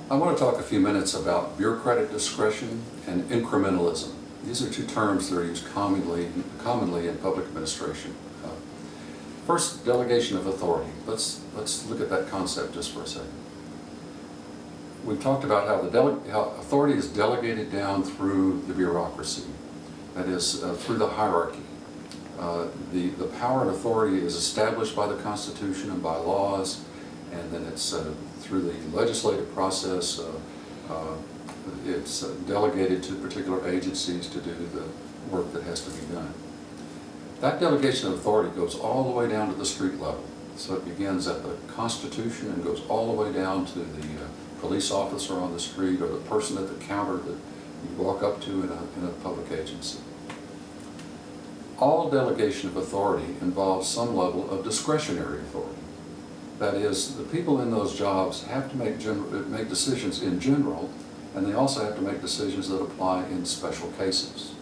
I want to talk a few minutes about bureaucratic discretion and incrementalism. These are two terms that are used commonly in public administration. First, delegation of authority. Let's look at that concept just for a second. We've talked about how authority is delegated down through the bureaucracy, that is, through the hierarchy. The power and authority is established by the Constitution and by laws, and then it's through the legislative process, it's delegated to particular agencies to do the work that has to be done. That delegation of authority goes all the way down to the street level. So it begins at the Constitution and goes all the way down to the police officer on the street or the person at the counter that you walk up to in a public agency. All delegation of authority involves some level of discretionary authority. That is, the people in those jobs have to make decisions in general, and they also have to make decisions that apply in special cases.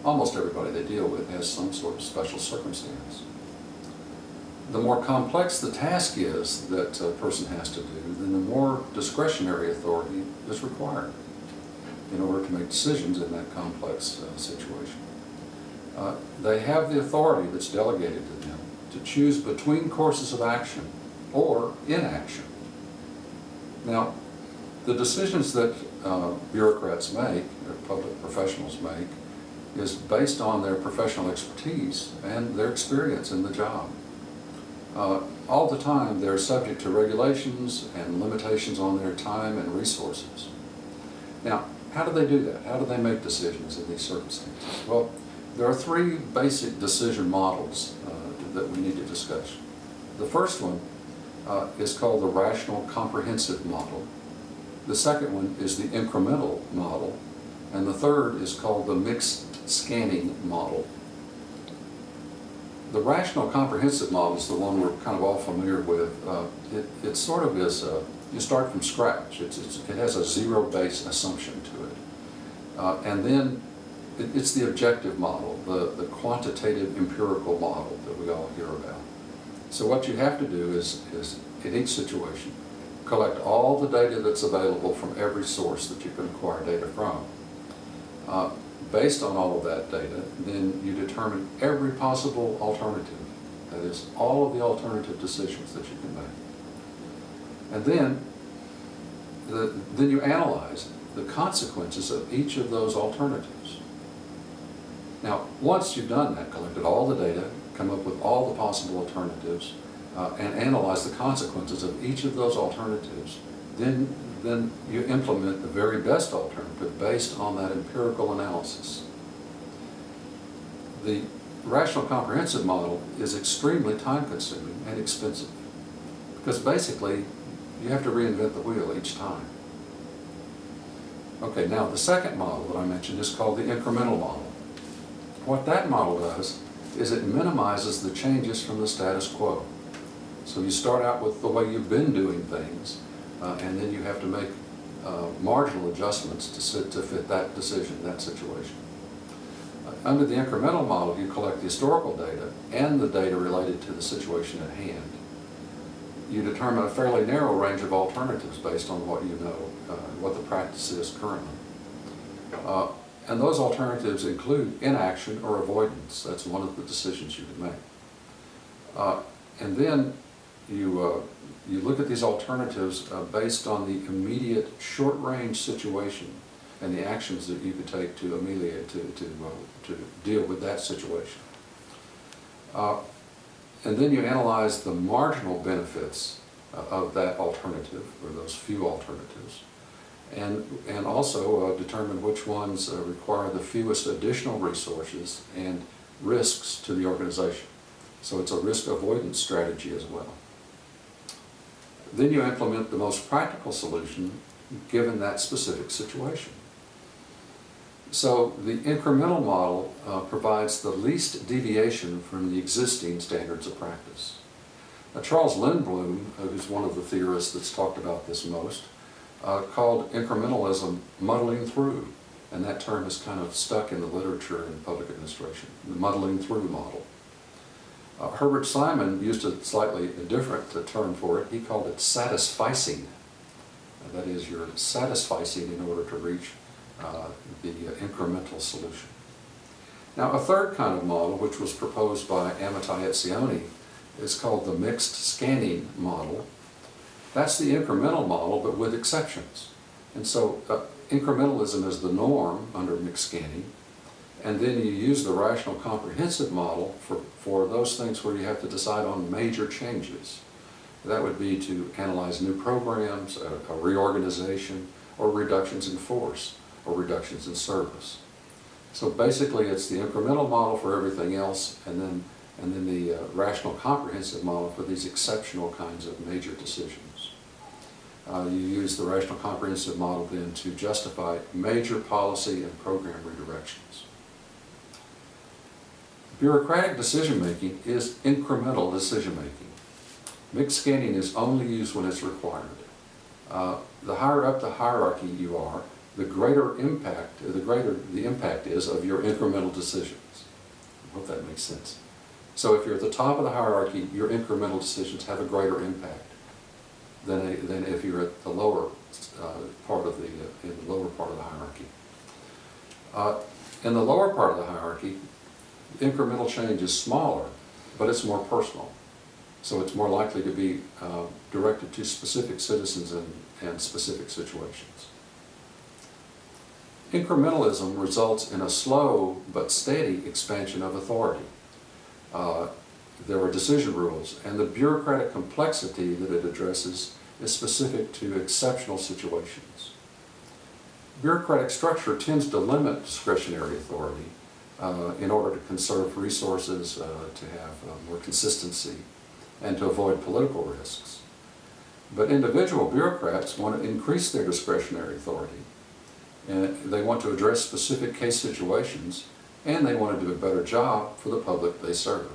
Almost everybody they deal with has some sort of special circumstance. The more complex the task is that a person has to do, then the more discretionary authority is required in order to make decisions in that complex situation. They have the authority that's delegated to them to choose between courses of action or inaction. Now, the decisions that bureaucrats make, or public professionals make, is based on their professional expertise and their experience in the job. All the time they're subject to regulations and limitations on their time and resources. Now, how do they do that? How do they make decisions in these circumstances? Well, there are three basic decision models that we need to discuss. The first one is called the rational comprehensive model. The second one is the incremental model. And the third is called the mixed scanning model. The rational comprehensive model is the one we're kind of all familiar with. It sort of is, you start from scratch. It has a zero-based assumption to it. And then it's the objective model, the quantitative empirical model that we all hear about. So what you have to do is in each situation, collect all the data that's available from every source that you can acquire data from. Based on all of that data, then you determine every possible alternative. That is, all of the alternative decisions that you can make. And then you analyze the consequences of each of those alternatives. Now, once you've done that, collected all the data, come up with all the possible alternatives, and analyze the consequences of each of those alternatives, then you implement the very best alternative based on that empirical analysis. The rational comprehensive model is extremely time-consuming and expensive because basically you have to reinvent the wheel each time. Okay, now the second model that I mentioned is called the incremental model. What that model does is it minimizes the changes from the status quo. So you start out with the way you've been doing things, and then you have to make marginal adjustments to fit that decision, that situation. Under the incremental model, you collect the historical data and the data related to the situation at hand. You determine a fairly narrow range of alternatives based on what you know, what the practice is currently. And those alternatives include inaction or avoidance. That's one of the decisions you can make. And then you look at these alternatives based on the immediate short-range situation and the actions that you could take to ameliorate, to deal with that situation. And then you analyze the marginal benefits of that alternative, or those few alternatives, and also determine which ones require the fewest additional resources and risks to the organization. So it's a risk avoidance strategy as well. Then you implement the most practical solution given that specific situation. So the incremental model provides the least deviation from the existing standards of practice. Charles Lindblom, who's one of the theorists that's talked about this most, called incrementalism muddling through, and that term is kind of stuck in the literature in public administration, the muddling through model. Herbert Simon used a slightly different term for it. He called it satisficing. That is, you're satisficing in order to reach the incremental solution. Now, a third kind of model, which was proposed by Amitai Etzioni, is called the mixed scanning model. That's the incremental model, but with exceptions. And so incrementalism is the norm under mixed scanning, and then you use the rational comprehensive model for those things where you have to decide on major changes. That would be to analyze new programs, a reorganization, or reductions in force, or reductions in service. So basically it's the incremental model for everything else, and then the rational comprehensive model for these exceptional kinds of major decisions. You use the rational comprehensive model then to justify major policy and program redirections. Bureaucratic decision-making is incremental decision-making. Mixed scanning is only used when it's required. The higher up the hierarchy you are, the greater the impact is of your incremental decisions. I hope that makes sense. So if you're at the top of the hierarchy, your incremental decisions have a greater impact than if you're at the lower part of the lower part of the hierarchy. In the lower part of the hierarchy, incremental change is smaller, but it's more personal. So it's more likely to be directed to specific citizens and specific situations. Incrementalism results in a slow but steady expansion of authority. There are decision rules, and the bureaucratic complexity that it addresses is specific to exceptional situations. Bureaucratic structure tends to limit discretionary authority in order to conserve resources, to have more consistency, and to avoid political risks. But individual bureaucrats want to increase their discretionary authority, and they want to address specific case situations, and they want to do a better job for the public they serve.